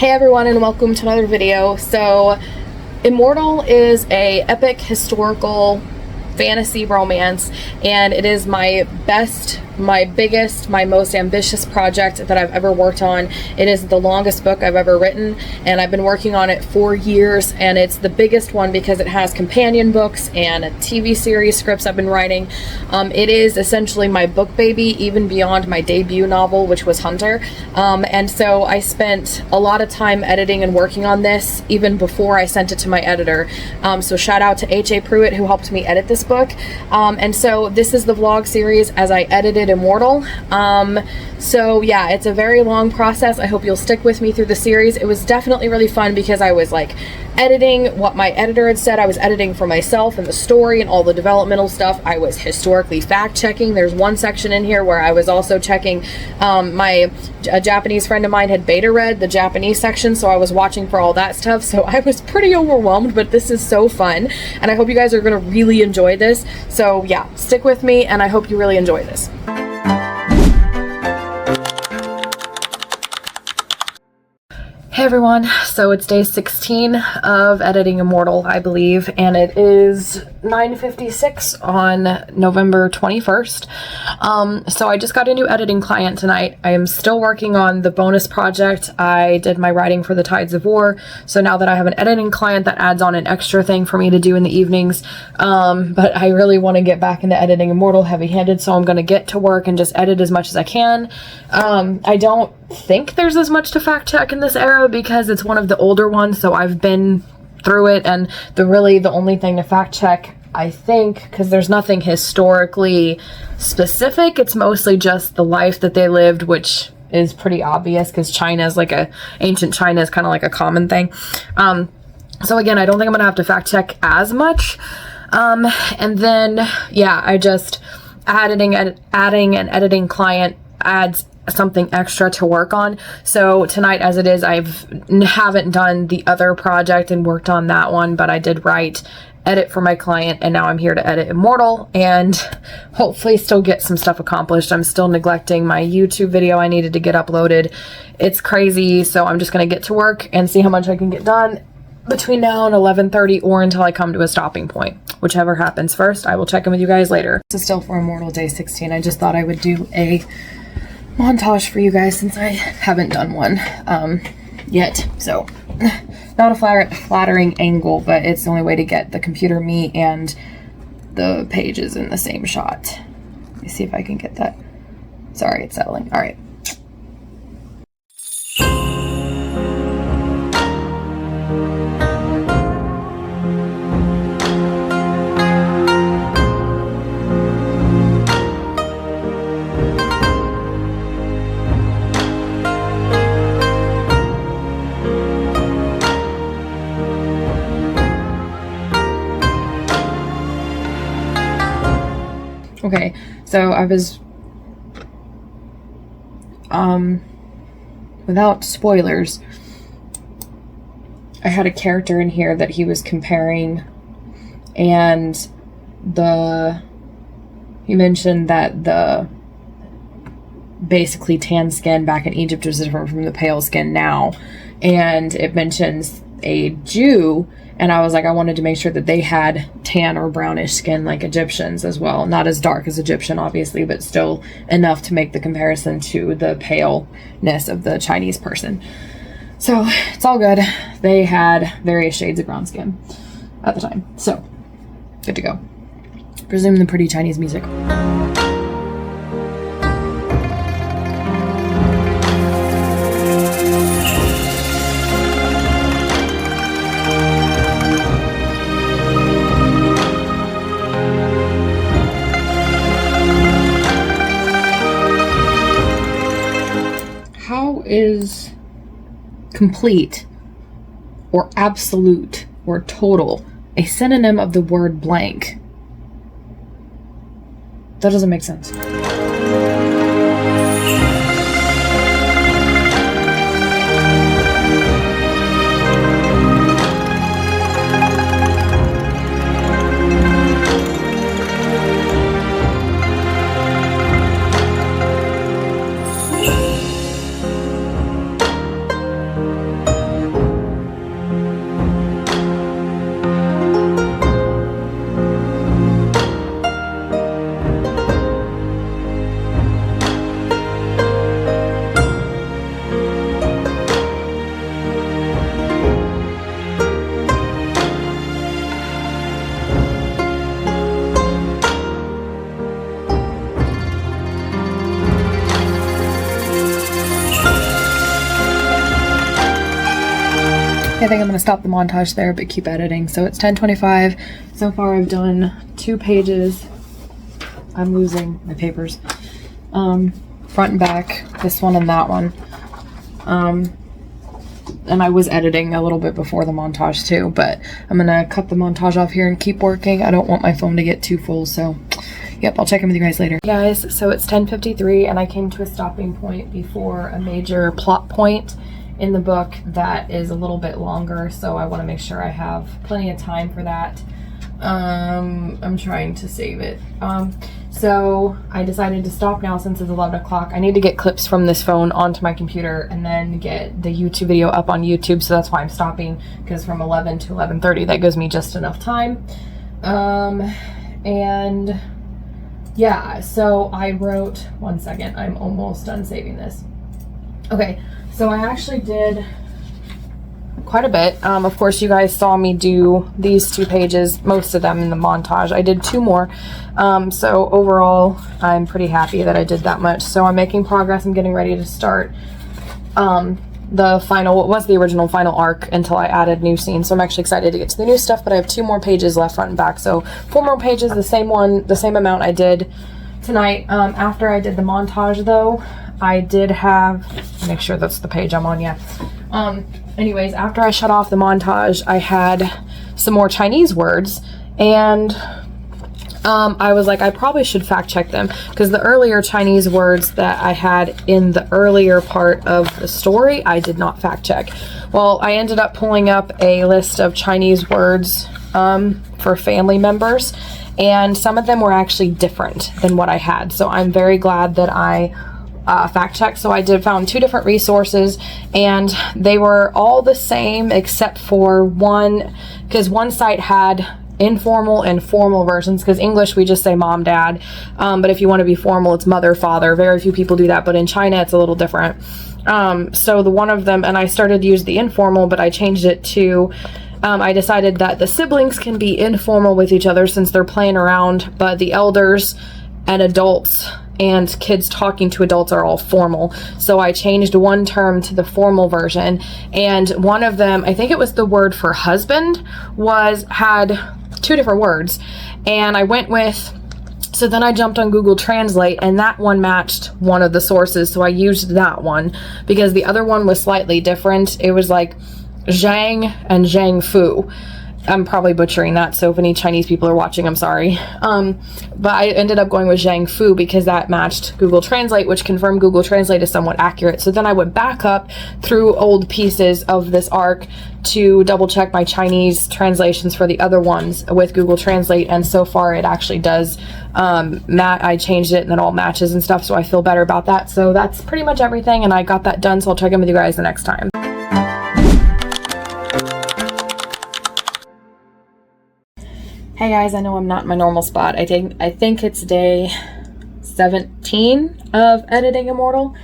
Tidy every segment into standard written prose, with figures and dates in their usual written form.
Hey everyone, and welcome to another video. So Immortal is a epic historical fantasy romance, and it is my best, my biggest, my most ambitious project that I've ever worked on. It is the longest book I've ever written, and I've been working on it for years, and it's the biggest one because it has companion books and a TV series scripts I've been writing. It is essentially my book baby, even beyond my debut novel, which was Hunter. And so I spent a lot of time editing and working on this even before I sent it to my editor. So shout out to Eshe who helped me edit this book. And so this is the vlog series as I edited Immortal. So yeah, it's a very long process. I hope you'll stick with me through the series. It was definitely really fun because I was like editing what my editor had said. I was editing for myself and the story and all the developmental stuff. I was historically fact checking. There's one section in here where I was also checking, a Japanese friend of mine had beta read the Japanese section, so I was watching for all that stuff. So I was pretty overwhelmed, but this is so fun, and I hope you guys are going to really enjoy this. So yeah, stick with me, and I hope you really enjoy this. Hey everyone, so it's day 16 of editing Immortal, I believe, and it is 9:56 on November 21st. So I just got a new editing client tonight. I am still working on the bonus project. I did my writing for the Tides of War, so now that I have an editing client, that adds on an extra thing for me to do in the evenings. But I really want to get back into editing Immortal heavy-handed, so I'm going to get to work and just edit as much as I can. I don't think there's as much to fact check in this era because it's one of the older ones, so I've been through it, and the only thing to fact check, I think, because there's nothing historically specific, it's mostly just the life that they lived, which is pretty obvious because China is like ancient China is kind of like a common thing. So again, I don't think I'm gonna have to fact check as much. And then yeah, I just adding an editing client adds something extra to work on. So tonight, as it is, haven't done the other project and worked on that one, but I did edit for my client, and now I'm here to edit Immortal and hopefully still get some stuff accomplished. I'm still neglecting my YouTube video I needed to get uploaded. It's crazy, so I'm just gonna get to work and see how much I can get done between now and 11:30 or until I come to a stopping point. Whichever happens first, I will check in with you guys later. This is still for Immortal day 16. I just thought I would do a montage for you guys since I haven't done one yet. So not a flattering angle, but it's the only way to get the computer me and the pages in the same shot. Let me see if I can get that. Sorry, it's settling. All right. Okay, so I was, without spoilers, I had a character in here that he was comparing, and he mentioned that the basically tan skin back in Egypt was different from the pale skin now, and it mentions a Jew, and I was like, I wanted to make sure that they had tan or brownish skin like Egyptians as well. Not as dark as Egyptian, obviously, but still enough to make the comparison to the paleness of the Chinese person. So it's all good. They had various shades of brown skin at the time. So good to go. Presume the pretty Chinese music. Is complete or absolute or total a synonym of the word blank? That doesn't make sense. I think I'm gonna stop the montage there, but keep editing. So it's 10:25. So far I've done 2 pages. I'm losing my papers. Front and back, this one and that one. And I was editing a little bit before the montage too, but I'm gonna cut the montage off here and keep working. I don't want my phone to get too full, so yep, I'll check in with you guys later. Hey guys, so it's 10:53 and I came to a stopping point before a major plot point in the book that is a little bit longer, so I want to make sure I have plenty of time for that. I'm trying to save it. So I decided to stop now since it's 11 o'clock. I need to get clips from this phone onto my computer and then get the YouTube video up on YouTube, so that's why I'm stopping, because from 11 to 11:30 that gives me just enough time. And yeah, so I wrote, one second, I'm almost done saving this. Okay, so I actually did quite a bit. Of course, you guys saw me do these 2 pages, most of them in the montage. I did 2 more. So overall, I'm pretty happy that I did that much. So I'm making progress. I'm getting ready to start the final, what was the original final arc, until I added new scenes. So I'm actually excited to get to the new stuff, but I have 2 more pages left, front and back. So 4 more pages, the same amount I did tonight. After I did the montage though, I did have, make sure that's the page I'm on, yeah. Anyways, after I shut off the montage, I had some more Chinese words, and I was like, I probably should fact check them, because the earlier Chinese words that I had in the earlier part of the story, I did not fact check. Well, I ended up pulling up a list of Chinese words for family members, and some of them were actually different than what I had. So I'm very glad that I fact check. So I found 2 different resources, and they were all the same except for one, because one site had informal and formal versions, because English we just say mom, dad, but if you want to be formal it's mother, father. Very few people do that, but in China it's a little different. So the one of them, and I started to use the informal, but I changed it to I decided that the siblings can be informal with each other since they're playing around, but the elders and adults and kids talking to adults are all formal. So I changed one term to the formal version, and one of them, I think it was the word for husband, had 2 different words, and I went with, so then I jumped on Google Translate, and that one matched one of the sources, so I used that one, because the other one was slightly different. It was like Zhang and Zhang Fu. I'm probably butchering that, so if any Chinese people are watching, I'm sorry. But I ended up going with Zhang Fu because that matched Google Translate, which confirmed Google Translate is somewhat accurate. So then I went back up through old pieces of this arc to double check my Chinese translations for the other ones with Google Translate, and so far it actually does I changed it and it all matches and stuff, so I feel better about that. So that's pretty much everything, and I got that done, so I'll check in with you guys the next time. Hey guys, I know I'm not in my normal spot. I think it's day 17 of editing Immortal,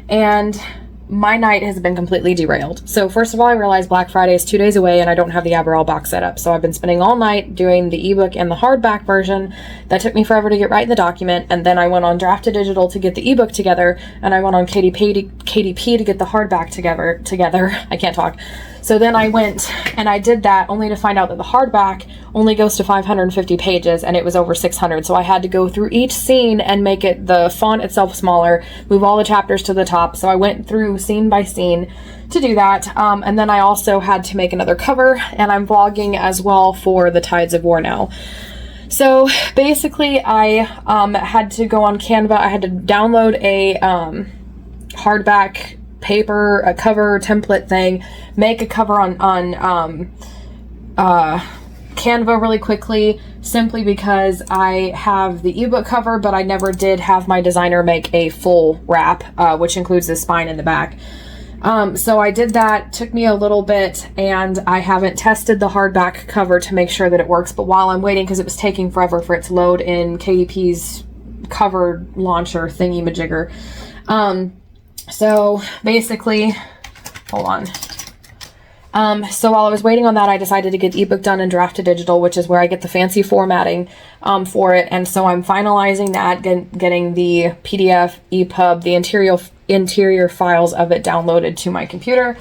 and my night has been completely derailed. So first of all, I realized Black Friday is 2 days away and I don't have the Aberall box set up. So I've been spending all night doing the ebook and the hardback version. That took me forever to get right in the document, and then I went on Draft to Digital to get the ebook together, and I went on KDP to get the hardback together. I can't talk. So then I went and I did that, only to find out that the hardback only goes to 550 pages and it was over 600. So I had to go through each scene and make it, the font itself smaller, move all the chapters to the top. So I went through scene by scene to do that. And then I also had to make another cover, and I'm vlogging as well for the Tides of War now. So basically I had to go on Canva. I had to download a hardback paper, a cover template thing, make a cover on Canva really quickly, simply because I have the ebook cover, but I never did have my designer make a full wrap, which includes the spine and the back. So I did that, took me a little bit, and I haven't tested the hardback cover to make sure that it works, but while I'm waiting, because it was taking forever for it to load in KDP's cover launcher thingy-majigger. So basically, hold on. So while I was waiting on that, I decided to get the ebook done in Draft to Digital, which is where I get the fancy formatting for it. And so I'm finalizing that, getting the PDF, EPUB, the interior files of it downloaded to my computer.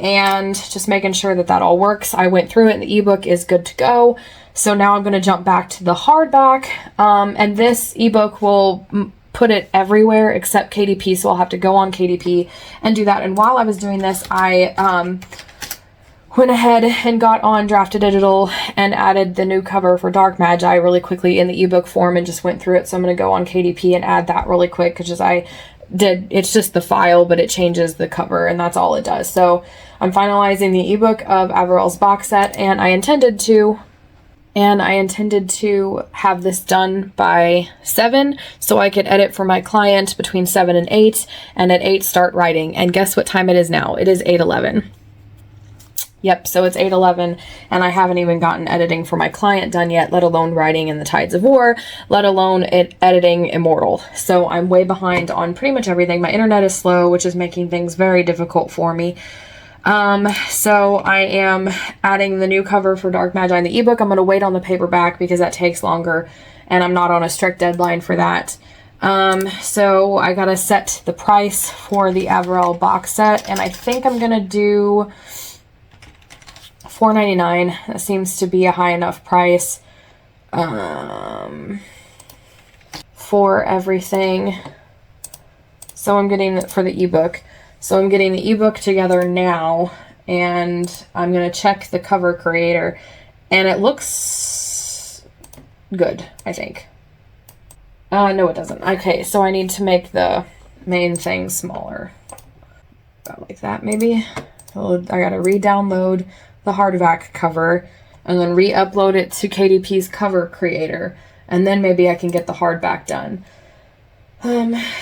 and just making sure that that all works. I went through it and the ebook is good to go. So now I'm going to jump back to the hardback, and this ebook will put it everywhere except KDP, so I'll have to go on KDP and do that. And while I was doing this, I went ahead and got on Drafted Digital and added the new cover for Dark Magi really quickly in the ebook form and just went through it. So I'm going to go on KDP and add that really quick, because it's just the file, but it changes the cover and that's all it does. So I'm finalizing the ebook of Averell's box set, and I intended to have this done by 7 so I could edit for my client between 7 and 8, and at 8 start writing. And guess what time it is now? It is 8:11. Yep, so it's 8:11, and I haven't even gotten editing for my client done yet, let alone writing in the Tides of War, let alone editing Immortal. So I'm way behind on pretty much everything. My internet is slow, which is making things very difficult for me. So I am adding the new cover for Dark Magi in the ebook. I'm going to wait on the paperback because that takes longer, and I'm not on a strict deadline for that. So I got to set the price for the Averell box set, and I think I'm going to do $4.99. That seems to be a high enough price for everything. So I'm getting for the ebook. So I'm getting the ebook together now, and I'm going to check the cover creator, and it looks good, I think. No, it doesn't. Okay, so I need to make the main thing smaller. About like that, maybe. I got to re-download the hardback cover and then re-upload it to KDP's cover creator, and then maybe I can get the hardback done.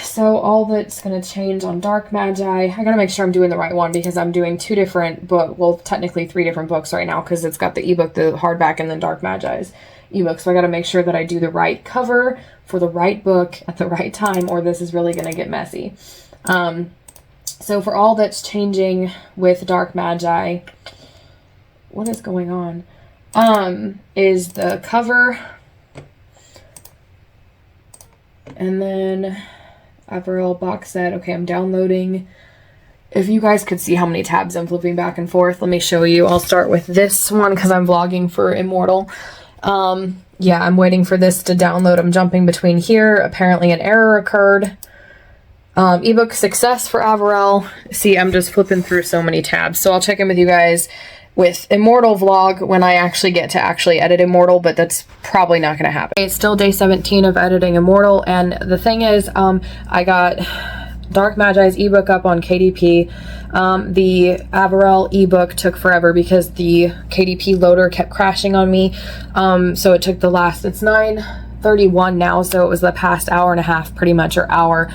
So all that's going to change on Dark Magi, I got to make sure I'm doing the right one, because I'm doing 2 different well, technically 3 different books right now, because it's got the ebook, the hardback, and then Dark Magi's ebook. So I got to make sure that I do the right cover for the right book at the right time, or this is really going to get messy. So for all that's changing with Dark Magi, what is going on? Is the cover, and then Averell box set. Okay, I'm downloading. If you guys could see how many tabs I'm flipping back and forth, let me show you. I'll start with this one because I'm vlogging for Immortal. Yeah, I'm waiting for this to download. I'm jumping between here. Apparently an error occurred. Ebook success for Averell. See, I'm just flipping through so many tabs. So I'll check in with you guys with Immortal vlog when I actually get to edit Immortal, but that's probably not going to happen. It's still day 17 of editing Immortal, and the thing is, I got Dark Magi's ebook up on KDP. The Averell ebook took forever because the KDP loader kept crashing on me, so it took it's 9:31 now, so it was the past hour and a half, pretty much, or hour,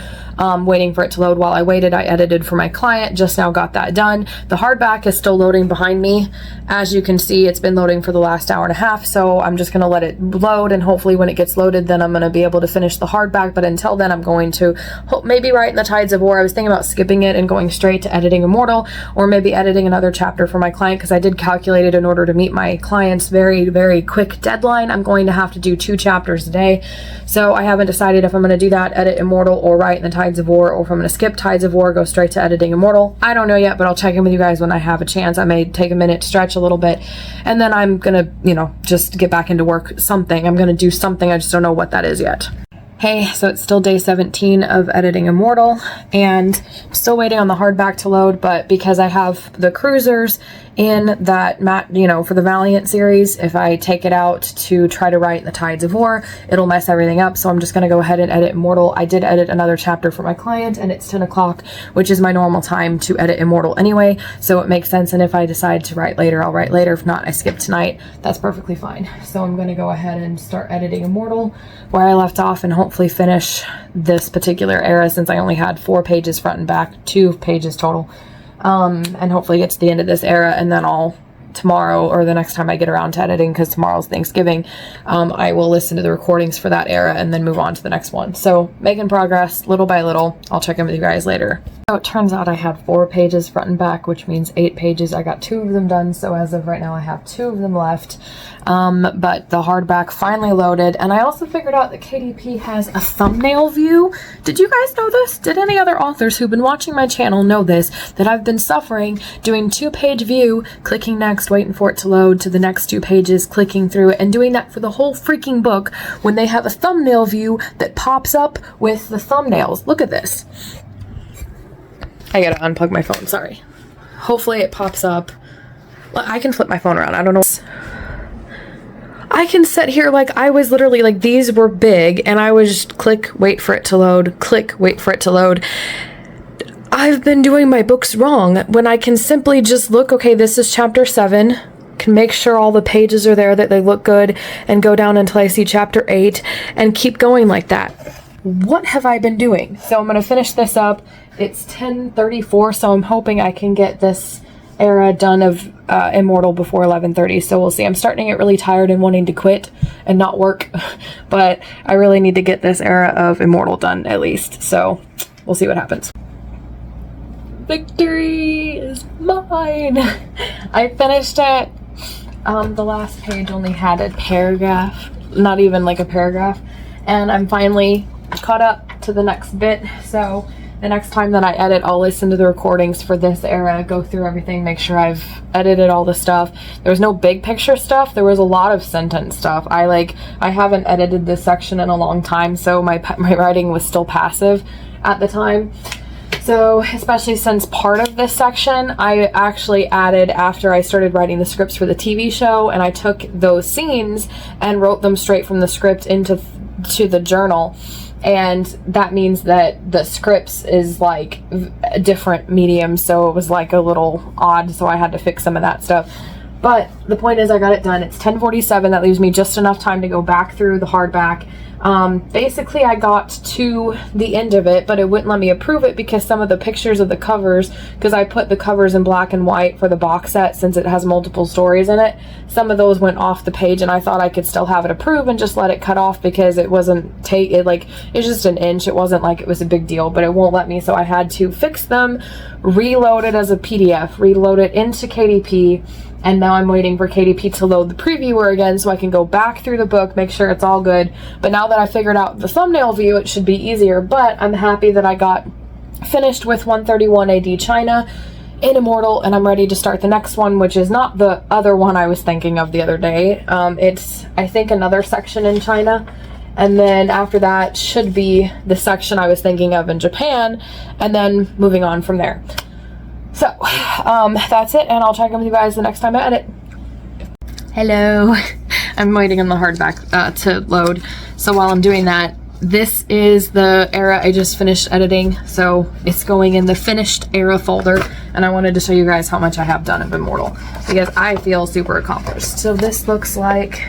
waiting for it to load. While I waited, I edited for my client, just now got that done. The hardback is still loading behind me. As you can see, it's been loading for the last hour and a half, so I'm just going to let it load, and hopefully when it gets loaded, then I'm going to be able to finish the hardback. But until then, I'm going to maybe write in the Tides of War. I was thinking about skipping it and going straight to editing Immortal, or maybe editing another chapter for my client, because I did calculate it in order to meet my client's very, very quick deadline. I'm going to have to do 2 chapters a day, so I haven't decided if I'm going to do that, edit Immortal, or write in the Tides of War, or if I'm going to skip Tides of War, go straight to editing Immortal. I don't know yet, but I'll check in with you guys when I have a chance. I may take a minute to stretch a little bit, and then I'm going to, just get back into work. I'm going to do something. I just don't know what that is yet. Hey, so it's still day 17 of editing Immortal, and I'm still waiting on the hardback to load, but because I have the cruisers in that, for the Valiant series, if I take it out to try to write the Tides of War, it'll mess everything up, so I'm just going to go ahead and edit Immortal. I did edit another chapter for my client, and it's 10 o'clock, which is my normal time to edit Immortal anyway, so it makes sense, and if I decide to write later, I'll write later. If not, I skip tonight. That's perfectly fine. So I'm going to go ahead and start editing Immortal where I left off, and hopefully finish this particular era, since I only had 4 pages front and back, 2 pages total, and hopefully get to the end of this era, and then I'll tomorrow, or the next time I get around to editing, because tomorrow's Thanksgiving, I will listen to the recordings for that era and then move on to the next one. So making progress little by little. I'll check in with you guys later. So it turns out I had 4 pages front and back, which means 8 pages. I got 2 of them done, so as of right now I have 2 of them left. But the hardback finally loaded, and I also figured out that KDP has a thumbnail view. Did you guys know this? Did any other authors who've been watching my channel know this? That I've been suffering doing 2-page view, clicking next, waiting for it to load to the next 2 pages, clicking through it, and doing that for the whole freaking book when they have a thumbnail view that pops up with the thumbnails. Look at this. I gotta unplug my phone, sorry. Hopefully it pops up. Well, I can flip my phone around, I don't know. I can sit here like I was literally like, these were big, and I was just click, wait for it to load, click, wait for it to load. I've been doing my books wrong when I can simply just look, okay, this is chapter 7, can make sure all the pages are there, that they look good, and go down until I see chapter 8, and keep going like that. What have I been doing? So I'm going to finish this up. It's 10:34, so I'm hoping I can get this era done of Immortal before 11:30, so we'll see. I'm starting to get really tired and wanting to quit and not work, but I really need to get this era of Immortal done at least, so we'll see what happens. Victory is mine! I finished it. The last page only had a paragraph, not even like a paragraph, and I'm finally caught up to the next bit, so the next time that I edit, I'll listen to the recordings for this era, go through everything, make sure I've edited all the stuff. There was no big picture stuff, there was a lot of sentence stuff. I haven't edited this section in a long time, so my writing was still passive at the time. So, especially since part of this section, I actually added after I started writing the scripts for the TV show, and I took those scenes and wrote them straight from the script into the journal. And that means that the scripts is like a different medium, so it was like a little odd, so I had to fix some of that stuff. But the point is I got it done. It's 10:47. That leaves me just enough time to go back through the hardback. Basically I got to the end of it, but it wouldn't let me approve it because some of the pictures of the covers, because I put the covers in black and white for the box set since it has multiple stories in it, some of those went off the page, and I thought I could still have it approved and just let it cut off because it wasn't it's just an inch. It wasn't like it was a big deal, but it won't let me, so I had to fix them, reload it as a PDF, reload it into KDP, and now I'm waiting for KDP to load the previewer again so I can go back through the book, make sure it's all good. But now that I figured out the thumbnail view, it should be easier. But I'm happy that I got finished with 131 AD China in Immortal, and I'm ready to start the next one, which is not the other one I was thinking of the other day. It's, I think, another section in China. And then after that should be the section I was thinking of in Japan, and then moving on from there. So, that's it, and I'll check in with you guys the next time I edit. Hello. I'm waiting on the hardback to load. So while I'm doing that, this is the era I just finished editing, so it's going in the finished era folder, and I wanted to show you guys how much I have done of Immortal, because I feel super accomplished. So this looks like,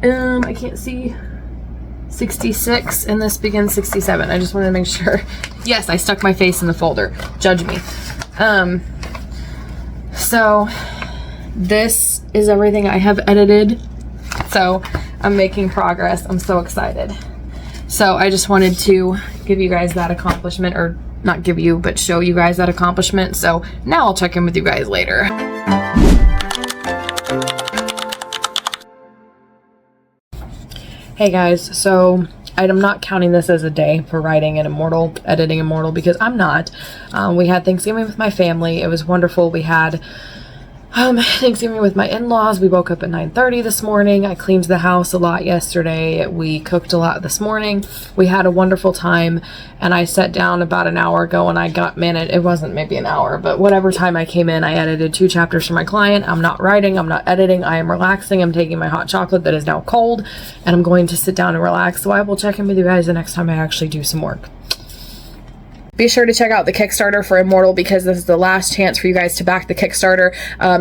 I can't see, 66, and this begins 67. I just wanted to make sure. Yes, I stuck my face in the folder. Judge me. So this is everything I have edited. So I'm making progress. I'm so excited. So I just wanted to give you guys that accomplishment, or not give you, but show you guys that accomplishment. So now I'll check in with you guys later. Hey guys, so I'm not counting this as a day for writing an Immortal, editing Immortal, because I'm not. We had Thanksgiving with my family. It was wonderful. We had Thanksgiving with my in-laws. We woke up at 9:30 this morning. I cleaned the house a lot yesterday. We cooked a lot this morning. We had a wonderful time, and I sat down about an hour ago and I got, it wasn't maybe an hour, but whatever time I came in, I edited 2 chapters for my client. I'm not writing, I'm not editing, I am relaxing. I'm taking my hot chocolate that is now cold, and I'm going to sit down and relax. So I will check in with you guys the next time I actually do some work. Be sure to check out the Kickstarter for Immortal, because this is the last chance for you guys to back the Kickstarter.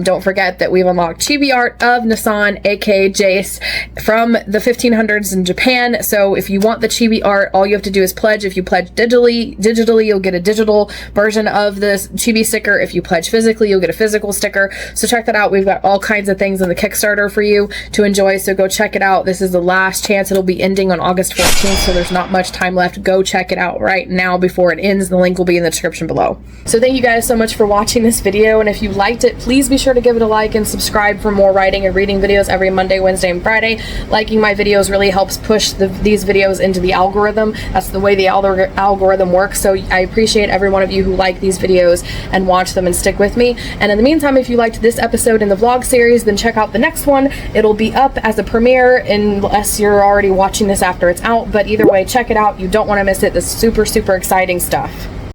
Don't forget that we've unlocked chibi art of Nasan, aka Jace, from the 1500s in Japan. So if you want the chibi art, all you have to do is pledge. If you pledge digitally, you'll get a digital version of this chibi sticker. If you pledge physically, you'll get a physical sticker. So check that out. We've got all kinds of things in the Kickstarter for you to enjoy, so go check it out. This is the last chance. It'll be ending on August 14th, so there's not much time left. Go check it out right now before it ends. friends. The link will be in the description below. So thank you guys so much for watching this video, and if you liked it, please be sure to give it a like and subscribe for more writing and reading videos every Monday, Wednesday, and Friday. Liking my videos really helps push these videos into the algorithm. That's the way the algorithm works, so I appreciate every one of you who like these videos and watch them and stick with me. And in the meantime, if you liked this episode in the vlog series, then check out the next one. It'll be up as a premiere unless you're already watching this after it's out, but either way, check it out. You don't want to miss it. This super exciting stuff.